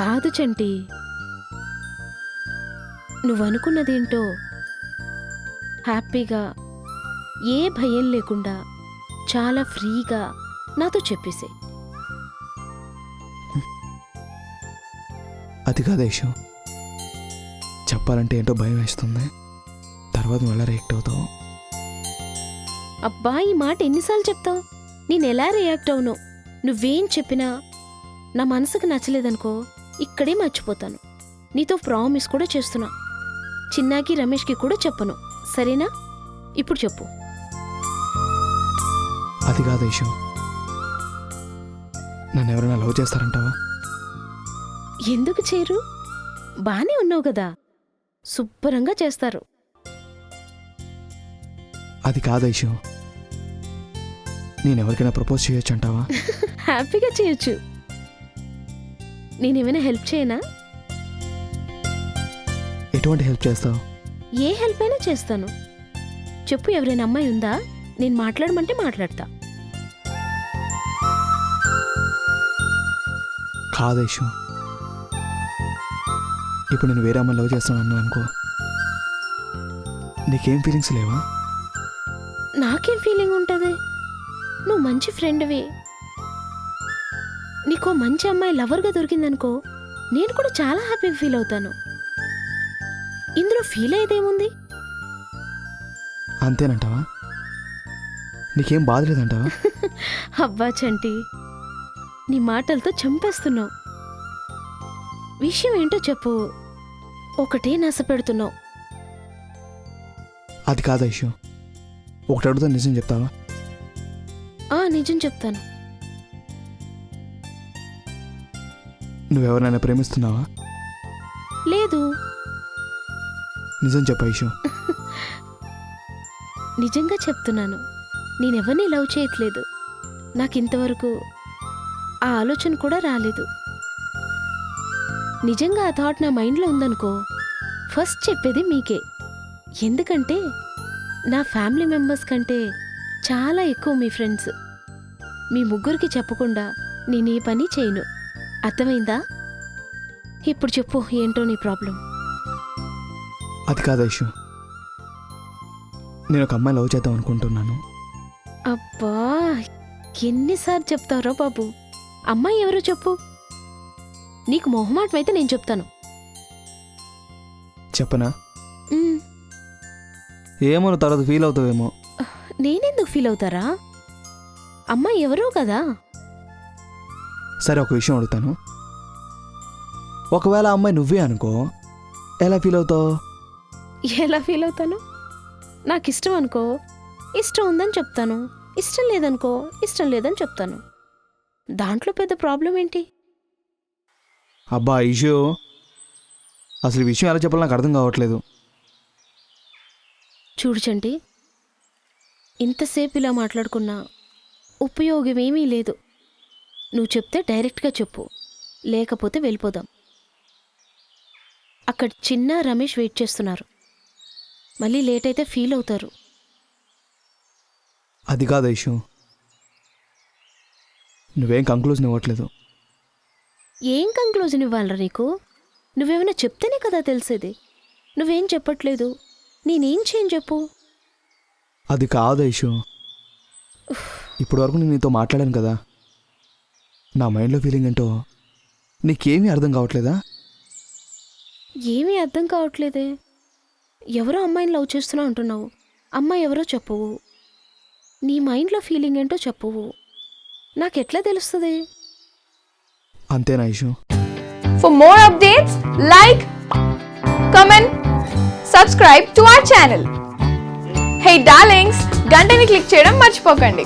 కాదు చంటి, నువ్వనుకున్నదేంటో హ్యాపీగా ఏ భయం లేకుండా చాలా ఫ్రీగా నాతో చెప్పేసే. అది కాదు ఐషు, చెప్పాలంటే ఏంటో భయం వేస్తుంది. తర్వాత నువ్వు ఎలా రియాక్ట్ అవుతావు? అబ్బా, ఈ మాట ఎన్నిసార్లు చెప్తావు? నేను ఎలా రియాక్ట్ అవును? నువ్వేం చెప్పినా నా మనసుకు నచ్చలేదనుకో, ఇక్కడే మర్చిపోతాను. నీతో ప్రామిస్ కూడా చేస్తున్నా, చిన్నాకి రమేష్కి కూడా చెప్పను, సరేనా? ఇప్పుడు చెప్పు. అది కాదు ఐషు, నన్ను ఎవరైనా లవ్ చేస్తారంటావా? ఎందుకు చేరు? బానే ఉన్నావు కదా, శుభ్రంగా చేస్తారు. అది కాదు ఐషు, నేను ఎవరికైనా ప్రపోజ్ చేయొచ్చు అంటావా? హ్యాపీగా చేయొచ్చు. నేనేమైనా హెల్ప్ చేయనా? ఎటువంటి హెల్ప్ చేస్తావు? ఏ హెల్ప్ అయినా చేస్తాను. చెప్పు, ఎవరైనా అమ్మాయి ఉందా? నేను మాట్లాడమంటే మాట్లాడతా. కాదు ఐషు, ఇప్పుడు నేను వేరే అమ్మాయి లవ్ చేస్తున్నాను అనుకో, నీకేం ఫీలింగ్స్ లేవా? నాకేం ఫీలింగ్ ఉంటుంది? నువ్వు మంచి ఫ్రెండ్వి. నీకో మంచి అమ్మాయి లవర్గా దొరికిందనుకో, నేను కూడా చాలా హ్యాపీగా ఫీల్ అవుతాను. ఇందులో ఫీల్ అయ్యేదేముంది? అంతేనంటావా? నీకేం బాధ లేదంటావా? అబ్బా చంటి, నీ మాటలతో చంపేస్తున్నావు. విషయం ఏంటో చెప్పు. ఒకటే నస పెడుతున్నావు. అది కాదు ఐషు, ఒకటి అడుగుతా, నిజం చెప్తావా? నిజం చెప్తాను. నువ్వెవరైనా ప్రేమిస్తున్నావా? లేదు. నిజం చెప్పు ఐషు. నిజంగా చెప్తున్నాను, నేనెవరిని లవ్ చేయట్లేదు. నాకింతవరకు ఆ ఆలోచన కూడా రాలేదు. నిజంగా ఆ థాట్ నా మైండ్లో ఉందనుకో, ఫస్ట్ చెప్పేది మీకే. ఎందుకంటే నా ఫ్యామిలీ మెంబర్స్ కంటే చాలా ఎక్కువ మీ ఫ్రెండ్స్. మీ ముగ్గురికి చెప్పకుండా నేనే పని చేయను. అర్థమైందా? ఇప్పుడు చెప్పు, ఏంటో నీ ప్రాబ్లం? అది కాదు ఐషు, నేను ఒక అమ్మాయి లవ్ చేద్దాం అనుకుంటున్నాను. అబ్బా, ఎన్నిసార్లు చెప్తావురా బాబు? అమ్మాయి ఎవరో చెప్పు. నీకు మొహమాటం అయితే నేను చెప్తాను. చెప్పనా? ఉమ్, ఏమో, నువ్వు తర్వాత ఫీల్ అవుతావేమో. నేనెందుకు ఫీల్ అవుతారా? అమ్మాయి ఎవరో కదా. సరే, ఒక విషయం అడుగుతాను. ఒకవేళ ఆ అమ్మాయి నువ్వే అనుకో, ఎలా ఫీల్ అవుతావు? ఎలా ఫీల్ అవుతాను? నాకు ఇష్టం అనుకో, ఇష్టం ఉందని చెప్తాను. ఇష్టం లేదనుకో, ఇష్టం లేదని చెప్తాను. దాంట్లో పెద్ద ప్రాబ్లం ఏంటి? అబ్బా ఐషు, అసలు ఈ విషయం ఎలా చెప్పాలో నాకు అర్థం కావట్లేదు. చూడు చంటి, ఇంతసేపు ఇలా మాట్లాడుకున్నా ఉపయోగమేమీ లేదు. నువ్వు చెప్తే డైరెక్ట్గా చెప్పు, లేకపోతే వెళ్ళిపోదాం. అక్కడ చిన్న రమేష్ వెయిట్ చేస్తున్నారు. మళ్ళీ లేట్ అయితే ఫీల్ అవుతారు. అది కాదు ఐషు, నువ్వేం కంక్లూజన్ ఇవ్వట్లేదు. ఏం కంక్లూజన్ ఇవ్వాలరా నీకు? నువ్వేమైనా చెప్తేనే కదా తెలిసేది. నువ్వేం చెప్పట్లేదు, నేనేం చేయను చెప్పు. అది కాదు ఐషు, ఇప్పటి వరకు నేను నీతో మాట్లాడాను కదా, నా మైండ్లో ఫీలింగ్ ఏంటో నీకేమీ అర్థం కావట్లేదా? ఏమీ అర్థం కావట్లేదే. ఎవరో అమ్మాయిని లవ్ చేస్తున్నా అంటున్నావు. అమ్మాయి ఎవరో చెప్పవు. నీ మైండ్లో ఫీలింగ్ ఏంటో చెప్పవు. నాకెట్లా తెలుస్తుంది? అంతేనా Aishu? For more updates, like, comment, subscribe to our channel. Hey darlings, గంటని click చేయడం మర్చిపోకండి.